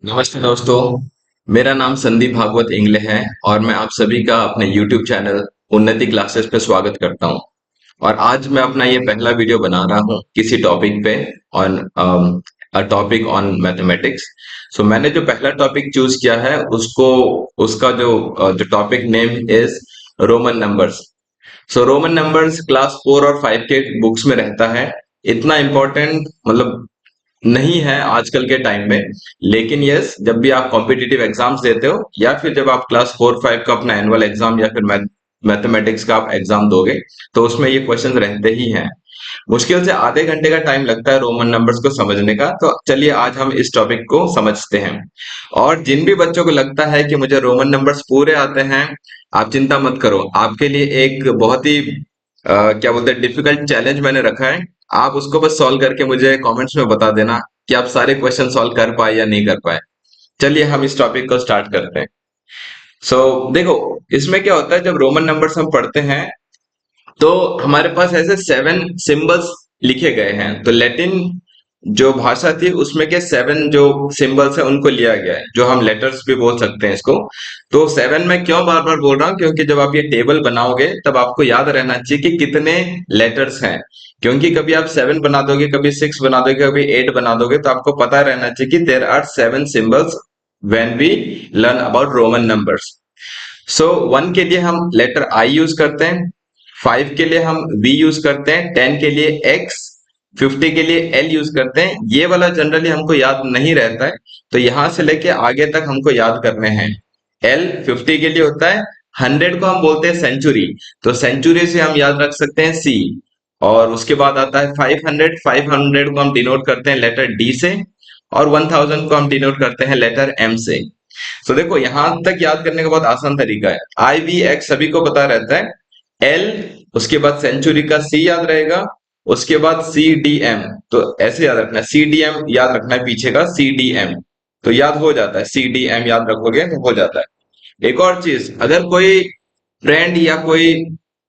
नमस्ते दोस्तों। मेरा नाम संदीप भागवत इंगले है और मैं आप सभी का अपने YouTube चैनल उन्नति क्लासेस पे स्वागत करता हूं। और आज मैं अपना ये पहला वीडियो बना रहा हूं किसी टॉपिक पे on a topic on mathematics. So मैंने जो पहला टॉपिक चूज किया है उसको उसका जो topic name is Roman numbers. So Roman numbers class 4 और 5 के बुक्स में रहता है। इतना इम्पोर्टेंट मतलब नहीं है आजकल के टाइम में। लेकिन यस, जब भी आप कॉम्पिटिटिव एग्जाम्स देते हो या फिर जब आप क्लास 4 5 का अपना एनुअल एग्जाम या फिर मैथमेटिक्स का आप एग्जाम दोगे तो उसमें ये क्वेश्चन रहते ही हैं। मुश्किल से आधे घंटे का टाइम लगता है रोमन नंबर्स को समझने का। तो चलिए आज हम इस टॉपिक को समझते हैं। और जिन भी बच्चों को लगता है कि मुझे रोमन नंबर्स पूरे आते हैं, आप चिंता मत करो, आपके लिए एक बहुत ही क्या बोलते हैं डिफिकल्ट चैलेंज मैंने रखा है। आप उसको बस सॉल्व करके मुझे कमेंट्स में बता देना कि आप सारे क्वेश्चन सॉल्व कर पाए या नहीं कर पाए। चलिए हम इस टॉपिक को स्टार्ट करते हैं। सो देखो, इसमें क्या होता है जब रोमन नंबर्स हम पढ़ते हैं तो हमारे पास ऐसे 7 सिंबल्स लिखे गए हैं। तो लैटिन जो भाषा थी उसमें के 7 जो सिंबल्स है उनको लिया गया है, जो हम लेटर्स भी बोल सकते हैं इसको। तो 7 मैं क्यों बार बार बोल रहा हूँ, क्योंकि जब आप ये टेबल बनाओगे तब आपको याद रहना चाहिए कि कितने लेटर्स हैं। क्योंकि कभी आप 7 बना दोगे, कभी 6 बना दोगे, कभी 8 बना दोगे, तो आपको पता रहना चाहिए कि there are 7 symbols when we learn about Roman numbers. So 1 के लिए हम लेटर आई यूज करते हैं, 5 के लिए हम वी यूज करते हैं, 10 के लिए एक्स, 50 के लिए एल यूज करते हैं। ये वाला जनरली हमको याद नहीं रहता है, तो यहां से लेके आगे तक हमको याद करने हैं। एल 50 के लिए होता है। 100 को हम बोलते हैं सेंचुरी, तो सेंचुरी से हम याद रख सकते हैं सी। और उसके बाद आता है 500, 500 को हम डिनोट करते हैं लेटर डी से। और 1000 को हम डिनोट करते हैं लेटर एम से। तो देखो यहां तक याद करने का बहुत आसान तरीका है। आई वी एक्स सभी को पता रहता है। एल, उसके बाद सेंचुरी का सी याद रहेगा, उसके बाद सी डी एम। तो ऐसे याद रखना है, सी डी एम याद रखना है, पीछे का सी डी एम। तो याद हो जाता है, सी डी एम याद रखोगे तो हो जाता है। एक और चीज, अगर कोई फ्रेंड या कोई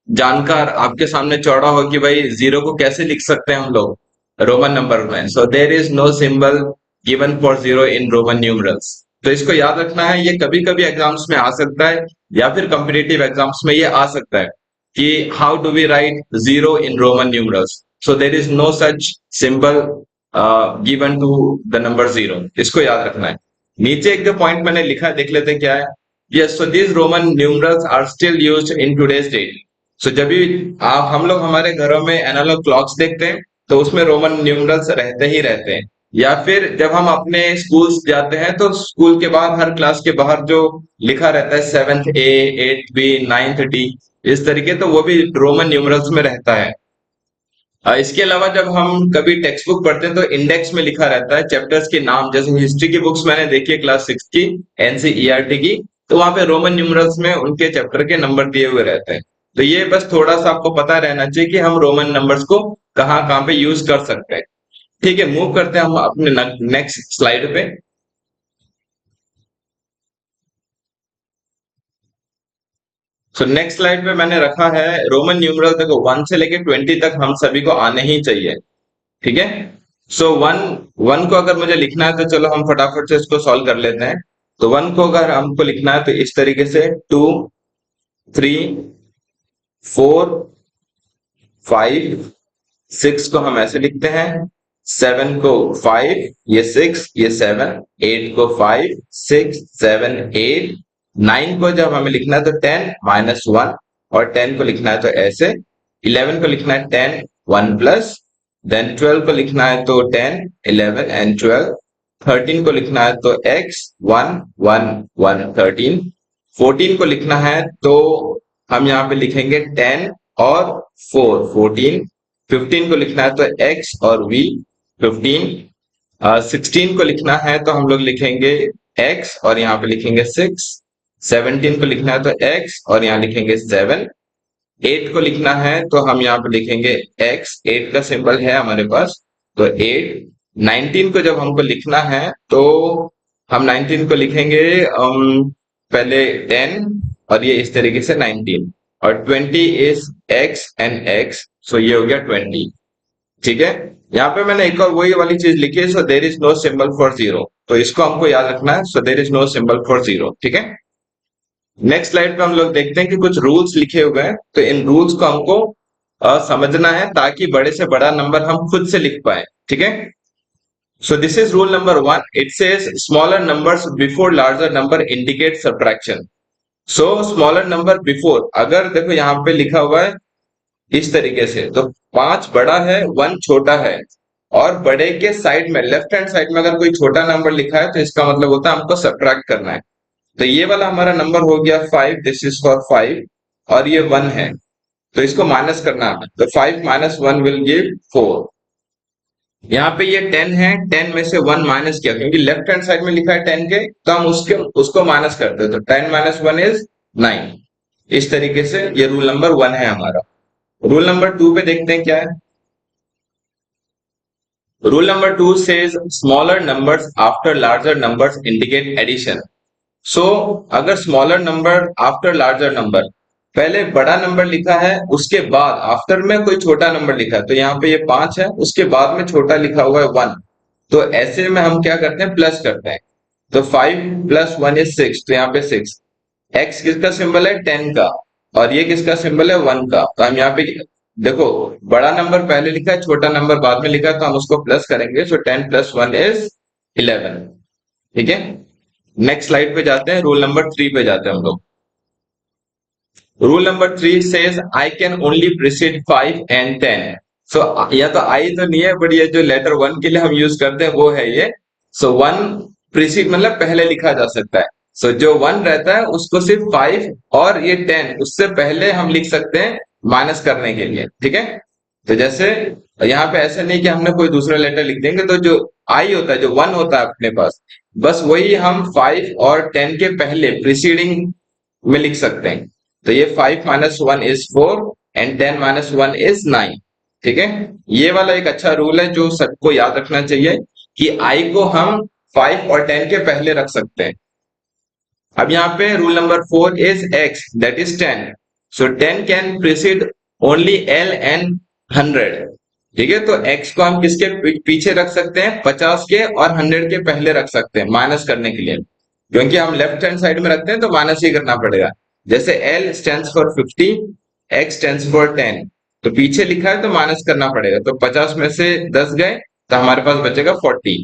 जानकार आपके सामने चौड़ा हो कि भाई जीरो को कैसे लिख सकते हैं हम लोग रोमन नंबर में, so there is no symbol given for zero in Roman numerals. तो इसको याद रखना है, ये कभी कभी एग्जाम्स में आ सकता है या फिर कॉम्पिटिटिव एग्जाम्स में ये आ सकता है कि how do we write zero in Roman numerals. So there is no such symbol given to the number zero. इसको याद रखना है। नीचे एक जो पॉइंट मैंने लिखा है देख लेते हैं क्या है। Yes, so these Roman numerals are still used in today's date. So जब भी आप हम लोग हमारे घरों में एनालॉग क्लॉक्स देखते हैं तो उसमें रोमन न्यूमरल्स रहते ही रहते हैं। या फिर जब हम अपने स्कूल्स जाते हैं तो स्कूल के बाद हर क्लास के बाहर जो लिखा रहता है 7th ए, 8th बी, 9th डी, इस तरीके, तो वो भी रोमन न्यूमरल्स में रहता है। इसके अलावा जब हम कभी टेक्स्ट बुक पढ़ते हैं तो इंडेक्स में लिखा रहता है चैप्टर्स के नाम। जैसे हिस्ट्री की बुक्स मैंने देखी है क्लास 6 की, एनसीईआरटी की, तो वहां पे रोमन न्यूमरल्स में उनके चैप्टर के नंबर दिए हुए रहते हैं। तो ये बस थोड़ा सा आपको पता रहना चाहिए कि हम रोमन नंबर्स को कहाँ कहाँ पे यूज कर सकते हैं। ठीक है, मूव करते हैं हम अपने नेक्स्ट स्लाइड पे। सो नेक्स्ट स्लाइड पे मैंने रखा है रोमन न्यूमरल। देखो 1 से लेके 20 तक हम सभी को आने ही चाहिए। ठीक है। सो वन वन को अगर मुझे लिखना है तो चलो हम फटाफट से इसको सॉल्व कर लेते हैं। तो 1 को अगर हमको लिखना है तो इस तरीके से 2, 3, 4, 5, 6 को हम ऐसे लिखते हैं, 7 को 5, ये 6, ये 7, 8 को 5, 6, 7, 8, 9 को जब हमें लिखना है तो 10 -1, और 10 को लिखना है तो ऐसे, 11 को लिखना है 10 1 प्लस, देन 12 को लिखना है तो 10 11 एंड 12, 13 को लिखना है तो x 1 1 1 13, 14 को लिखना है तो हम यहाँ पे लिखेंगे 10 और 4 14, 15 को लिखना है तो x और v 15, 16 को लिखना है तो हम लोग लिखेंगे x और यहाँ पे लिखेंगे 6, 17 को लिखना है तो x और यहाँ लिखेंगे 7, 8 को लिखना है तो हम यहाँ पे लिखेंगे x, 8 का सिंबल है हमारे पास तो 8, 19 को जब हमको लिखना है तो हम 19 को लिखेंगे पहले 10 और ये इस तरीके से 19, और 20 इज x एंड x, सो ये हो गया 20। ठीक है। यहाँ पे मैंने एक और वही वाली चीज लिखी है, so there is no symbol for zero, तो इसको हमको याद रखना है, so there is no symbol for zero. ठीक है। नेक्स्ट स्लाइड पे हम लोग देखते हैं कि कुछ रूल्स लिखे हुए हैं, तो इन रूल्स को हमको समझना है ताकि बड़े से बड़ा नंबर हम खुद से लिख पाए। ठीक है। So this is rule number one. It says smaller numbers before larger number indicate subtraction. So smaller number before, अगर देखो यहाँ पे लिखा हुआ है इस तरीके से, तो 5 बड़ा है 1 छोटा है, और बड़े के साइड में लेफ्ट हैंड साइड में अगर कोई छोटा नंबर लिखा है तो इसका मतलब होता है हमको सब्ट्रैक्ट करना है। तो ये वाला हमारा नंबर हो गया 5, दिस इज फॉर 5, और ये 1 है, तो इसको माइनस करना है, तो 5 माइनस 1 विल गिव 4। यहाँ पे ये 10 है, 10 में से 1 माइनस किया क्योंकि लेफ्ट हैंड साइड में लिखा है 10 के, तो हम उसको माइनस करते हैं, तो 10 माइनस 1 इज 9। इस तरीके से ये रूल नंबर 1 है हमारा। रूल नंबर 2 पे देखते हैं क्या है। Rule number 2 says smaller numbers after larger numbers indicate addition. So अगर smaller number after larger number, पहले बड़ा नंबर लिखा है उसके बाद आफ्टर में कोई छोटा नंबर लिखा है, तो यहाँ पे ये 5 है, उसके बाद में छोटा लिखा हुआ है 1, तो ऐसे में हम क्या करते हैं, प्लस करते हैं। तो 5 प्लस 1 इज 6, तो यहाँ पे 6। एक्स किसका सिंबल है, 10 का, और ये किसका सिंबल है, 1 का, तो हम यहाँ पे देखो बड़ा नंबर पहले लिखा है, छोटा नंबर बाद में लिखा है, तो हम उसको प्लस करेंगे, सो 10 प्लस 1 इज 11। ठीक है। नेक्स्ट स्लाइड पे जाते हैं, रूल नंबर 3 पे जाते हैं हम लोग। Rule number 3 says I can only precede 5 and 10। सो या तो आई तो नहीं है, बट ये जो लेटर 1 के लिए हम यूज करते हैं वो है ये। सो 1 प्रिसीड मतलब पहले लिखा जा सकता है। सो जो 1 रहता है उसको सिर्फ 5 और ये 10 उससे पहले हम लिख सकते हैं माइनस करने के लिए। ठीक है। तो जैसे यहाँ पे ऐसा नहीं कि हमने कोई दूसरा लेटर लिख देंगे, तो जो आई होता है, जो 1 होता है अपने पास, बस वही हम 5 और 10 के पहले प्रीसीडिंग में लिख सकते हैं। तो ये 5 minus 1 is 4 and 10 minus 1 is 9। ठीक है। ये वाला एक अच्छा रूल है जो सबको याद रखना चाहिए कि आई को हम 5 और 10 के पहले रख सकते हैं। अब यहाँ पे rule number 4 is x that is 10। So 10 can preceded only L and 100। ठीक है। तो x को हम किसके पीछे रख सकते हैं, 50 के और 100 के पहले रख सकते हैं माइनस करने के लिए, क्योंकि हम लेफ्ट हैंड साइड में रखते हैं तो माइनस ही करना पड़ेगा। जैसे L stands for 50, X stands for 10, तो पीछे लिखा है तो माइनस करना पड़ेगा, तो 50 में से 10 गए तो हमारे पास बचेगा 40।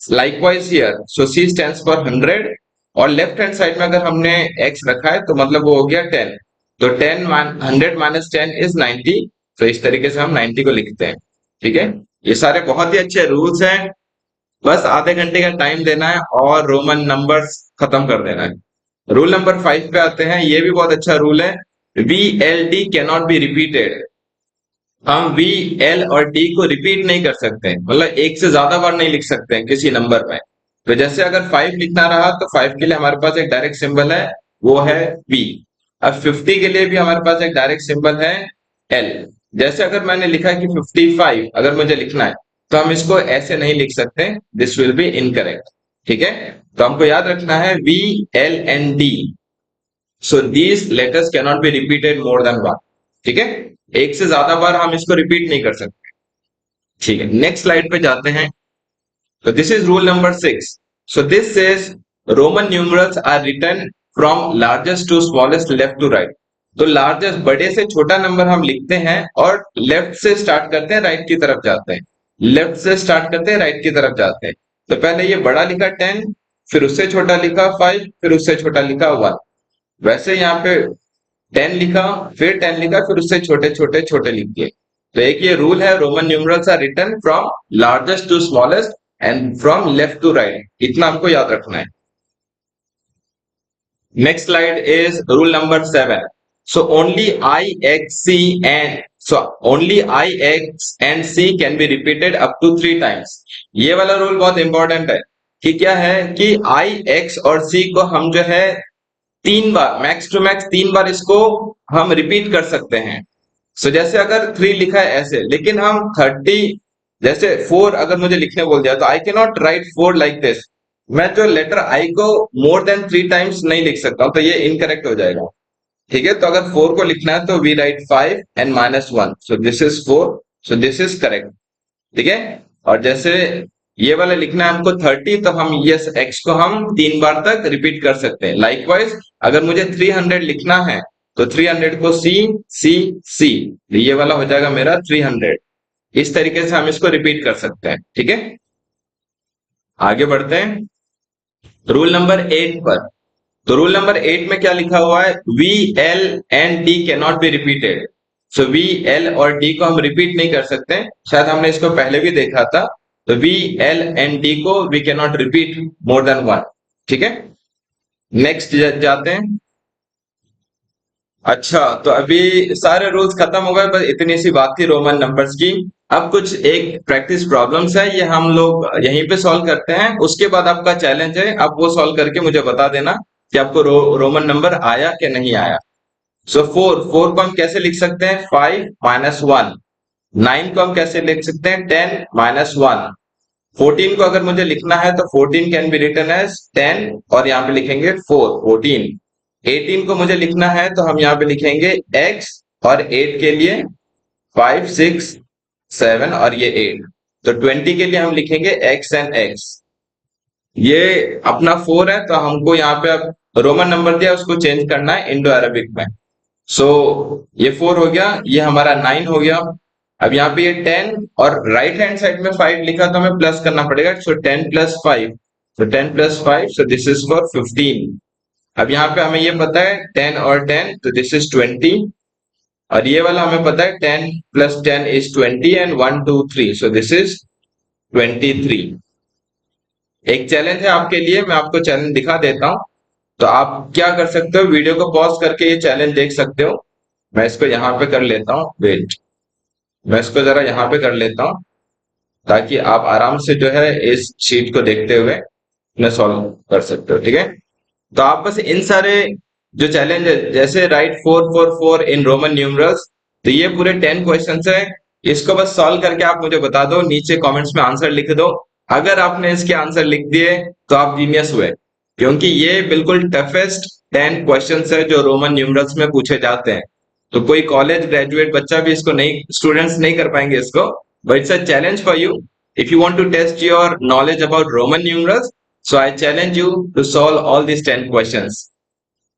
Likewise here, so C stands for 100, और लेफ्ट हैंड साइड में अगर हमने x रखा है तो मतलब वो हो गया 10, तो 100 माइनस 10 इज 90। तो इस तरीके से हम 90 को लिखते हैं। ठीक है। ये सारे बहुत ही अच्छे रूल्स हैं, बस आधे घंटे का टाइम देना है और रोमन नंबर्स खत्म कर देना है। रूल नंबर 5 पे आते हैं, ये भी बहुत अच्छा रूल है। V L D cannot be repeated. हम वी एल और डी को रिपीट नहीं कर सकते, मतलब एक से ज्यादा बार नहीं लिख सकते हैं किसी नंबर में। तो जैसे अगर 5 लिखना रहा तो 5 के लिए हमारे पास एक डायरेक्ट सिंबल है, वो है वी। अब 50 के लिए भी हमारे पास एक डायरेक्ट सिंबल है एल। जैसे अगर मैंने लिखा है कि 55 अगर मुझे लिखना है, तो हम इसको ऐसे नहीं लिख सकते, दिस विल बी इनकरेक्ट। ठीक है। तो हमको याद रखना है we L and D, so these letters cannot be repeated more than one. ठीक है। एक से ज्यादा बार हम इसको रिपीट नहीं कर सकते। ठीक है। नेक्स्ट स्लाइड पे जाते हैं। तो this is rule number 6। So this says Roman numerals are written from largest to smallest left to right. तो लार्जेस्ट बड़े से छोटा नंबर हम लिखते हैं और लेफ्ट से स्टार्ट करते हैं राइट की तरफ जाते हैं, लेफ्ट से स्टार्ट करते हैं राइट की तरफ जाते हैं। तो पहले ये बड़ा लिखा 10, फिर उससे छोटा लिखा 5, फिर उससे छोटा लिखा 1। वैसे यहाँ पे 10 लिखा, फिर 10 लिखा, फिर उससे छोटे छोटे छोटे लिख दिए। तो एक ये रूल है, Roman numerals are written from largest to smallest and from left to right, इतना हमको याद रखना है। Next slide is rule number 7. So only I, X, C and only I, X and C can be repeated up to 3 times. ये वाला rule बहुत important है कि क्या है कि I, X और C को हम जो है 3 बार, मैक्स टू मैक्स 3 बार इसको हम रिपीट कर सकते हैं। सो जैसे अगर 3 लिखा है ऐसे, लेकिन हम 30, जैसे 4 अगर मुझे लिखने बोल दिया तो I can not right 4 like this. मैं जो लेटर आई को मोर देन 3 टाइम्स नहीं लिख सकता हूं, तो ये इनकरेक्ट हो जाएगा। ठीक है। तो अगर 4 को लिखना है तो we write 5 and minus 1, so this is 4, so this is correct. ठीक है। और जैसे ये वाला लिखना है हमको 30, तो हम यस एक्स को हम 3 बार तक रिपीट कर सकते हैं। लाइकवाइज अगर मुझे 300 लिखना है तो 300 को सी सी सी, ये वाला हो जाएगा मेरा 300। इस तरीके से हम इसको रिपीट कर सकते हैं। ठीक है, आगे बढ़ते हैं रूल नंबर 8 पर। तो रूल नंबर 8 में क्या लिखा हुआ है, we L and D can not be repeated. So V L और डी को हम रिपीट नहीं कर सकते, शायद हमने इसको पहले भी देखा था। तो वी एल एंड डी को we can not repeat more than one. ठीक है, नेक्स्ट जाते हैं। अच्छा, तो अभी सारे रूल्स खत्म हो गए, बस इतनी सी बात थी रोमन नंबर्स की। अब कुछ एक प्रैक्टिस प्रॉब्लम्स है, ये हम लोग यहीं पे सॉल्व करते हैं। उसके बाद आपका चैलेंज है, आप वो सॉल्व करके मुझे बता देना कि आपको रोमन नंबर आया कि नहीं आया। सो फोर फोर को हम कैसे लिख सकते हैं, 5 - 1। 9 को हम कैसे लिख सकते हैं, 10 - 1। 14 को अगर मुझे लिखना है तो 14 कैन बी रिटन एज 10, और यहाँ पे लिखेंगे 4 14। 18 को मुझे लिखना है तो हम यहाँ पे लिखेंगे x, और 8 के लिए 5 6 7 और ये 8। तो 20 के लिए हम लिखेंगे x एंड x। ये अपना 4 है, तो हमको यहाँ पे अब रोमन नंबर दिया उसको चेंज करना है इंडो अरेबिक में। सो ये 4 हो गया, ये हमारा 9 हो गया। अब यहाँ पे ये 10 और राइट हैंड साइड में 5 लिखा तो हमें प्लस करना पड़ेगा। सो 10 + 5, तो 10 + 5, सो दिस इज फॉर 15। अब यहाँ पे हमें ये पता है 10 और 10, तो दिस इज 20। और ये वाला हमें पता है 10 + 10 is 20 and 1 2 3, so this is 23। एक चैलेंज है आपके लिए, मैं आपको चैलेंज दिखा देता हूँ। तो आप क्या कर सकते हो, वीडियो को पॉज करके ये चैलेंज देख सकते हो। मैं इसको यहाँ पे कर लेता हूँ, वेट, मैं इसको जरा यहाँ पे कर लेता हूँ ताकि आप आराम से जो है इस शीट को देखते हुए इन्हें सॉल्व कर सकते हो। ठीक है, तो आप बस इन सारे जो चैलेंज है, जैसे राइट 4 4 4 इन रोमन न्यूमरल्स, तो ये पूरे 10 क्वेश्चंस है। इसको बस सॉल्व करके आप मुझे बता दो, नीचे कमेंट्स में आंसर लिख दो। अगर आपने इसके आंसर लिख दिए तो आप जीनियस हुए, क्योंकि ये बिल्कुल टफेस्ट 10 क्वेश्चंस है जो रोमन न्यूमरल्स में पूछे जाते हैं। तो कोई कॉलेज ग्रेजुएट बच्चा भी इसको नहीं, स्टूडेंट्स नहीं कर पाएंगे इसको, but it's a challenge for you if you want to test your knowledge about Roman numerals. So I challenge you to solve all this 10 questions.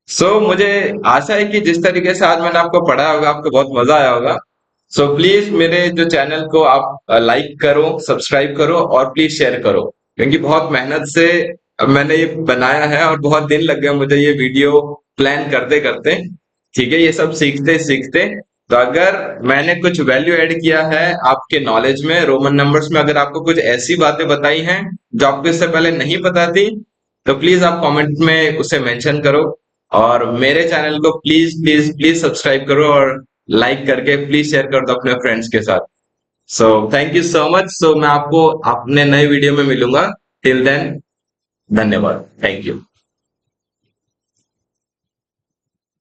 So मुझे आशा है कि जिस तरीके से आज मैंने आपको पढ़ाया होगा आपको बहुत मजा आया होगा। सो प्लीज मेरे जो चैनल को आप लाइक करो, सब्सक्राइब करो और प्लीज शेयर करो, क्योंकि बहुत मेहनत से मैंने ये बनाया है और बहुत दिन लग गए मुझे ये वीडियो प्लान करते करते। ठीक है, ये सब सीखते सीखते। तो अगर मैंने कुछ वैल्यू ऐड किया है आपके नॉलेज में रोमन नंबर्स में, अगर आपको कुछ ऐसी बातें बताई हैं जो आपको इससे पहले नहीं पता थी, तो प्लीज आप कमेंट में उसे मेंशन करो। और मेरे चैनल को प्लीज प्लीज प्लीज सब्सक्राइब करो और लाइक करके प्लीज शेयर कर दो अपने फ्रेंड्स के साथ। So thank you so much. So मैं आपको अपने नए वीडियो में मिलूंगा। टिल देन, धन्यवाद, थैंक यू।